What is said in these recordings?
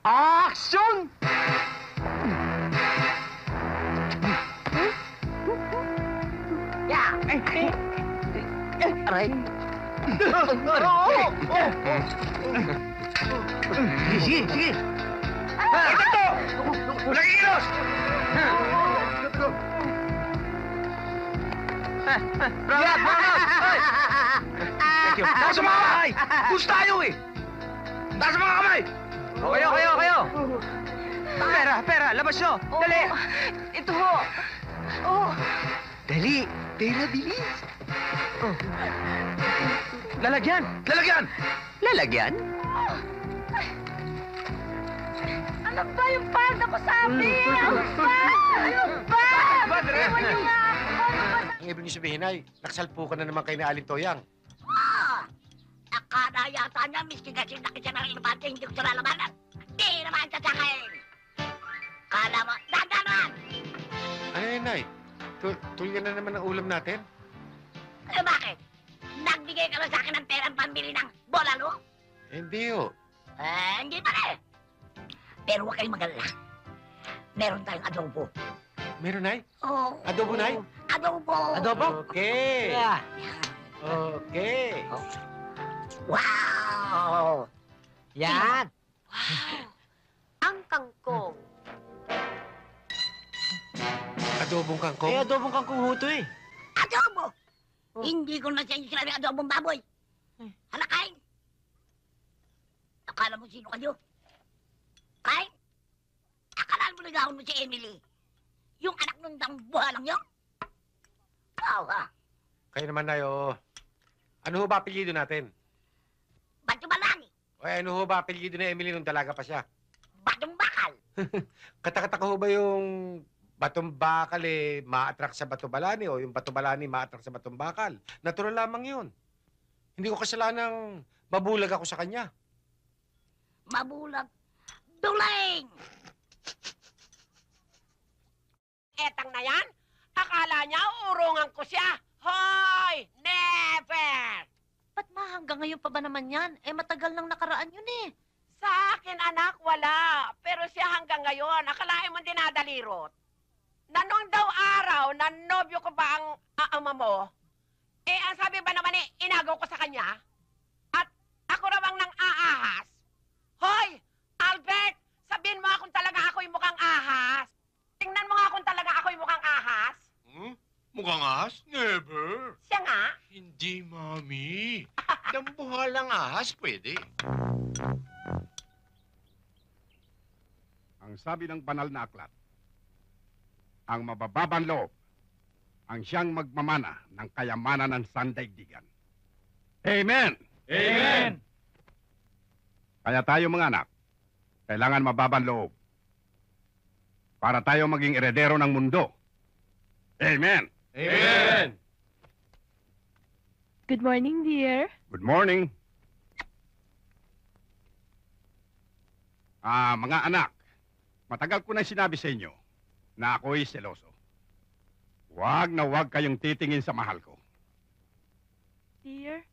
Action! Aray. Sige. Ito! Walang ilos! Brad! Thank you. Taas ang mga kamay! Gusto tayo eh! Taas ang mga kamay! Kayo! Pera, labas nyo! Dali! Ito ho. Oh. Dali! Pera, bilis! Lalagyan! Lalagyan? Ano ba yung palda ko sabi? Ano ba? Iwan niyo nga ako. Ang ibig niyo sabihin ay, nakasalpo ka na naman kay na Aling Toyang. Akala yata niya, miski kasi nakita ng ilabante, hindi ko siya lalabanan. Di naman siya sa akin. Kala mo, dadaman! Ano yun, Nay? Tuloy na naman ang ulam natin? Eh, bakit? Nagbigay ka na sa akin ng perang pambili ng bolalo? Hindi, ho. Hindi pa rin. Pero huwag kayong mag-alala. Meron tayong adobo. Meron, Nay? Oh. Adobo, Nay? Adobo! Okay. Yeah. Okay. Wow! Yan. Wow. Ang kangkong. Adobong kangkong? adobong kangkong huto eh. Adobo! Hindi ko na sa inyo sinabi adobong baboy. Halakain! Akala mo sino kayo? Kain? Akala mo nagahon mo si Emily? Yung anak nung dambuha lang yun? Wow, ha? Kayo naman, Nay, oo. Ano ho ba apelyido natin? Ba't yung balani? O ano ho ba apelyido na Emily nung dalaga pa siya? Ba't yung bakal? Katakata ko ho ba yung batong bakal ma-attract sa bato balani o yung bato balani ma-attract sa batong bakal? Natural lamang yun. Hindi ko kasalanang mabulag ako sa kanya. Mabulag. Duling! Etang na yan? Akala niya urungan ko siya. Hoy! Never! Ba't ma, hanggang ngayon pa ba naman yan? Eh, matagal nang nakaraan yun eh. Sa akin, anak, wala. Pero siya hanggang ngayon, akalain mo dinadalirot. Na nung daw araw, na nobyo ko ba ang ama mo, ang sabi ba naman inagaw ko sa kanya? At ako raw ang nang aahas? Hoy! Albert! Sabihin mo nga kung talaga ako'y mukhang ahas. Tingnan mo nga kung talaga ako'y mukhang ahas. Mukhang ahas? Never. Siya nga. Hindi, Mami. Dambuhalang ahas, pwede. Ang sabi ng banal na aklat, ang mabababang loob ang siyang magmamana ng kayamanan ng sandaigdigan. Amen! Amen! Kaya tayo mga anak, kailangan mababang loob para tayo maging eredero ng mundo. Amen! Amen! Good morning, dear. Good morning. Mga anak, matagal ko na sinabi sa inyo na ako'y seloso. Huwag na huwag kayong titingin sa mahal ko. Dear,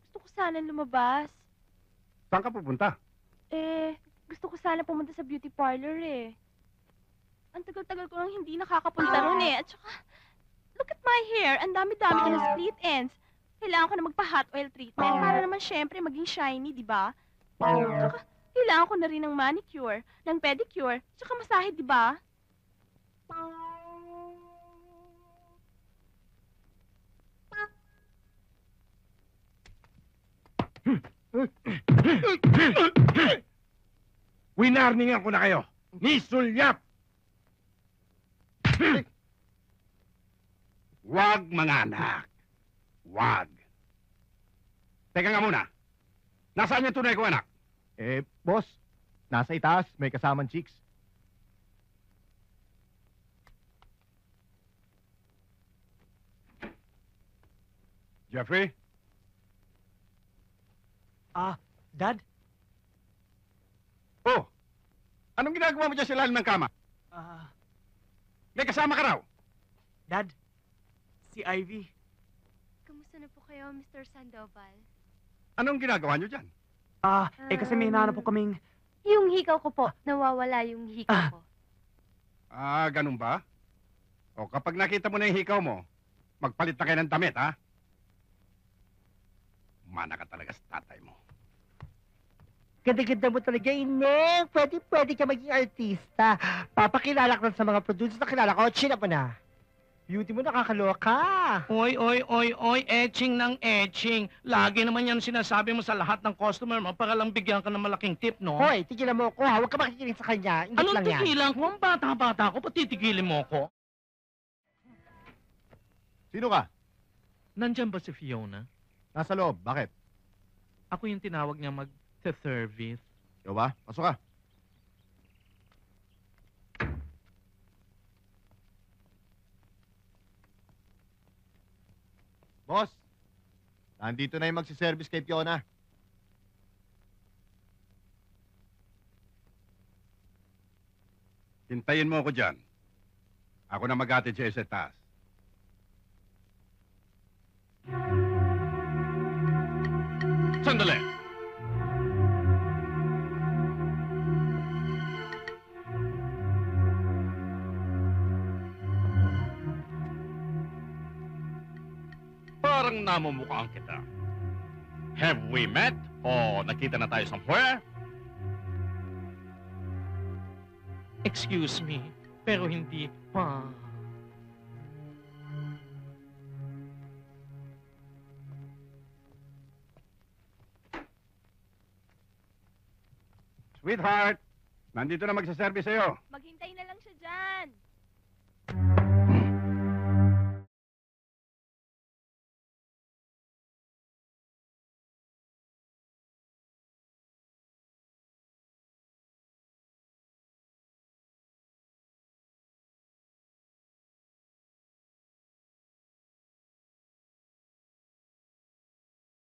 gusto ko sana lumabas. Saan ka pupunta? Gusto ko sana pumunta sa beauty parlor eh. Ang tagal-tagal ko lang hindi nakakapunta ron eh. At saka, look at my hair. Ang dami-dami ko na split ends. Kailangan ko na magpa-hot oil treatment para naman syempre maging shiny, di ba? Tsaka, kailangan ko na rin ng manicure, ng pedicure, tsaka masahe, di ba? Winarningan ko na kayo. Ni Sulyap! Wag, mga anak. Wag. Teka nga muna. Nasaan yung tunay ko, anak? Boss, nasa itaas, may kasamang chicks. Jeffrey? Dad? Oh! Anong ginagawa mo dyan sa ilalim ng kama? May kasama ka raw. Dad? Si Ivy. Kamusta na po kayo, Mr. Sandoval? Anong ginagawa nyo dyan? Kasi may hinahanap po kaming Yung hikaw ko po, nawawala yung hikaw ko. Ah, ganun ba? O kapag nakita mo na yung hikaw mo, magpalit na kayo ng damit, ha? Mana ka talaga sa tatay mo. Ganda-ganda mo talaga, Ineng. Pwede ka maging artista. Papakilala ka sa mga producers na kilala ko. Chin up mo na. Beauty mo nakakaloka. Oy, etching ng etching. Lagi naman yan sinasabi mo sa lahat ng customer mo para lang bigyan ka ng malaking tip, no? Hoy, tigilan mo ako ha. Huwag ka makikinig sa kanya. Ingit Anong lang yan. tigilan ko? Ang bata-bata ko, pati tigilin mo ko? Sino ka? Nandyan ba si Fiona? Nasa loob. Bakit? Ako yung tinawag niya mag-service. Ikaw ba? Pasok ka. Boss, nandito na yung magsiservice kay Fiona. Hintayin mo ako dyan. Ako na mag-atid siya sa taas. Sandali! Parang namumukhaan kita. Have we met? O nakita na tayo somewhere? Excuse me, pero hindi pa. Sweetheart, nandito na magsaservice sa'yo.